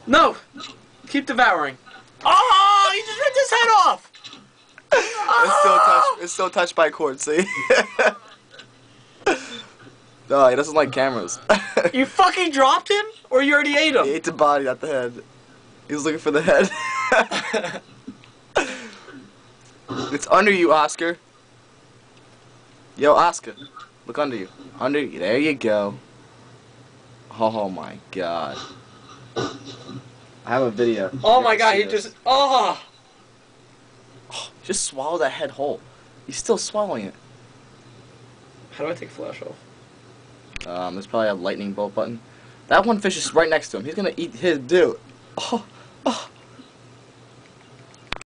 No! Keep devouring. Oh, he just ripped his head off! It's still touched by a cord, see? No, he doesn't like cameras. You fucking dropped him? Or you already ate him? He ate the body, not the head. He was looking for the head. It's under you, Oscar. Yo, Oscar. Look under you. Under you. There you go. Oh my god. I have a video. Oh my god, he just... Oh! Just swallow that head whole. He's still swallowing it. How do I take flash off? There's probably a lightning bolt button. That one fish is right next to him. He's gonna eat his dude. Oh, oh.